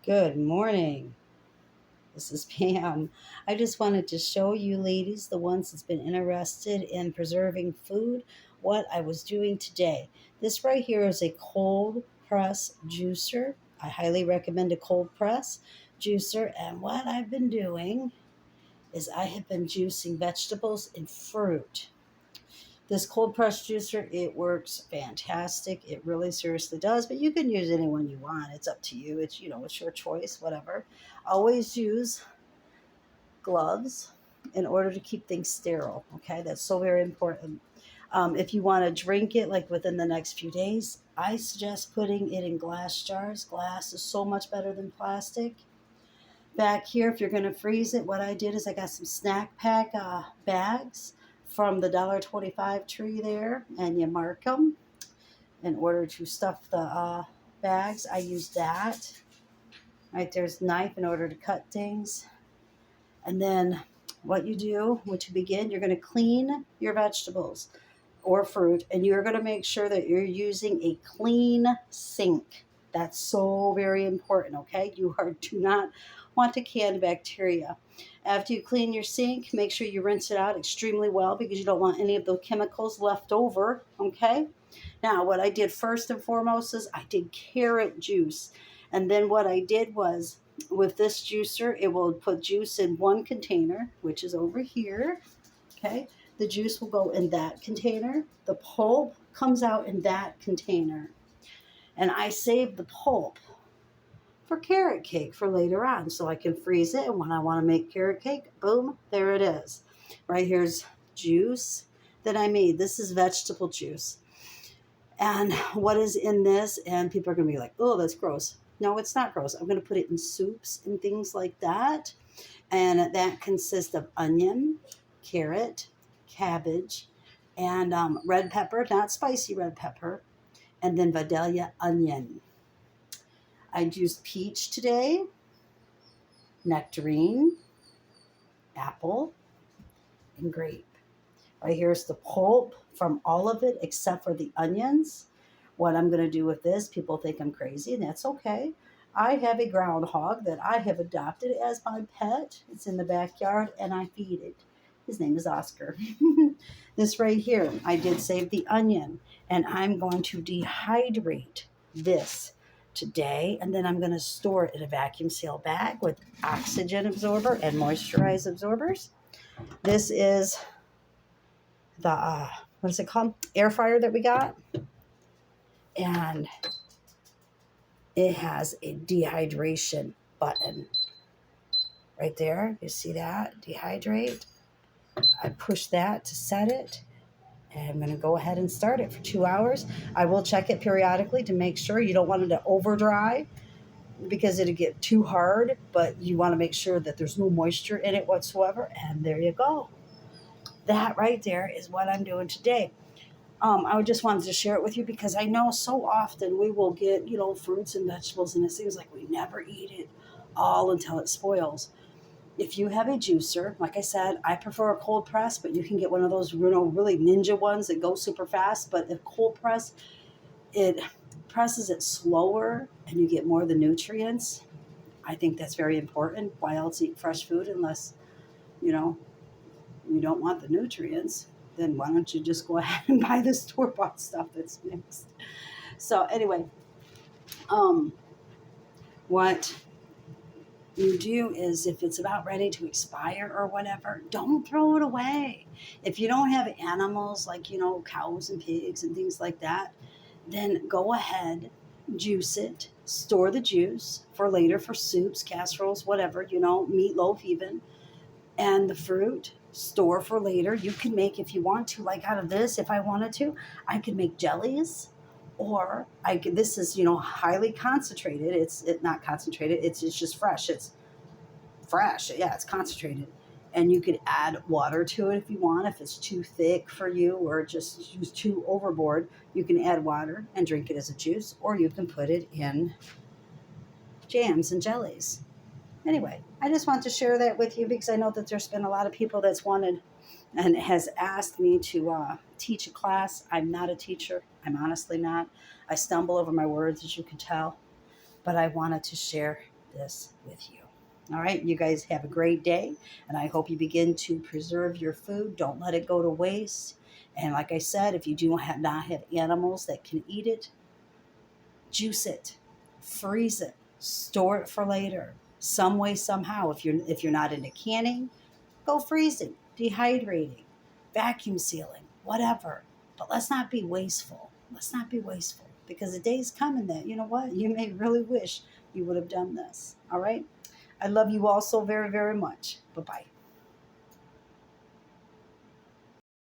Good morning. This is Pam. I just wanted to show you ladies, the ones that's been interested in preserving food, what I was doing today. This right here is a cold press juicer. I highly recommend a cold press juicer. And what I've been doing is I have been juicing vegetables and fruit. This cold press juicer, it works fantastic. It really seriously does, but you can use any one you want. It's up to you. It's your choice, whatever. Always use gloves in order to keep things sterile. Okay, that's so very important. If you want to drink it like within the next few days, I suggest putting it in glass jars. Glass is so much better than plastic. Back here, if you're going to freeze it, what I did is I got some snack pack bags from the $1.25 tree there, and you mark them in order to stuff the bags. I use that. Right there's a knife in order to cut things. And then what you do when you begin, you're going to clean your vegetables or fruit, and you're going to make sure that you're using a clean sink. That's so very important, okay? Do not want to can bacteria. After you clean your sink, make sure you rinse it out extremely well because you don't want any of the chemicals left over, okay? Now, what I did first and foremost is I did carrot juice. And then what I did was with this juicer, it will put juice in one container, which is over here, okay? The juice will go in that container. The pulp comes out in that container. And I save the pulp for carrot cake for later on so I can freeze it. And when I want to make carrot cake, boom, there it is. Right here's juice that I made. This is vegetable juice. And what is in this? And people are going to be like, oh, that's gross. No, it's not gross. I'm going to put it in soups and things like that. And that consists of onion, carrot, cabbage, and red pepper, not spicy red pepper, and then Vidalia onion. I used peach today, nectarine, apple, and grape. Right here's the pulp from all of it except for the onions. What I'm going to do with this, people think I'm crazy, and that's okay. I have a groundhog that I have adopted as my pet. It's in the backyard, and I feed it. His name is Oscar. This right here, I did save the onion, and I'm going to dehydrate this today, and then I'm going to store it in a vacuum seal bag with oxygen absorber and moisturize absorbers. This is the, what is it called? Air fryer that we got. And it has a dehydration button right there. You see that? Dehydrate. I push that to set it. And I'm going to go ahead and start it for 2 hours. I will check it periodically to make sure. You don't want it to over dry because it'll get too hard, but you want to make sure that there's no moisture in it whatsoever. And there you go. That right there is what I'm doing today. I just wanted to share it with you because I know so often we will get, fruits and vegetables, and it seems like we never eat it all until it spoils. If you have a juicer, like I said, I prefer a cold press, but you can get one of those, really ninja ones that go super fast. But if cold press, it presses it slower and you get more of the nutrients. I think that's very important. Why else eat fresh food unless, you know, you don't want the nutrients? Then why don't you just go ahead and buy the store-bought stuff that's mixed? So anyway, what you do is if it's about ready to expire or whatever, don't throw it away. If you don't have animals like, cows and pigs and things like that, then go ahead, juice it, store the juice for later for soups, casseroles, whatever, meatloaf even, and the fruit store for later. You can make, if you want to, like out of this, if I wanted to, I could make jellies, or this is, highly concentrated. It's not concentrated. It's just fresh. It's fresh. Yeah, it's concentrated. And you could add water to it if you want. If it's too thick for you or just too overboard, you can add water and drink it as a juice, or you can put it in jams and jellies. Anyway, I just want to share that with you because I know that there's been a lot of people that's wanted and has asked me to teach a class. I'm not a teacher. I'm honestly not. I stumble over my words, as you can tell. But I wanted to share this with you. All right, you guys have a great day, and I hope you begin to preserve your food. Don't let it go to waste. And like I said, if you do not have animals that can eat it, juice it, freeze it, store it for later. Some way, somehow. If you're not into canning, go freezing, dehydrating, vacuum sealing, whatever. But let's not be wasteful. Let's not be wasteful because the day's coming that, you know what, you may really wish you would have done this. All right. I love you all so very, very much. Bye bye.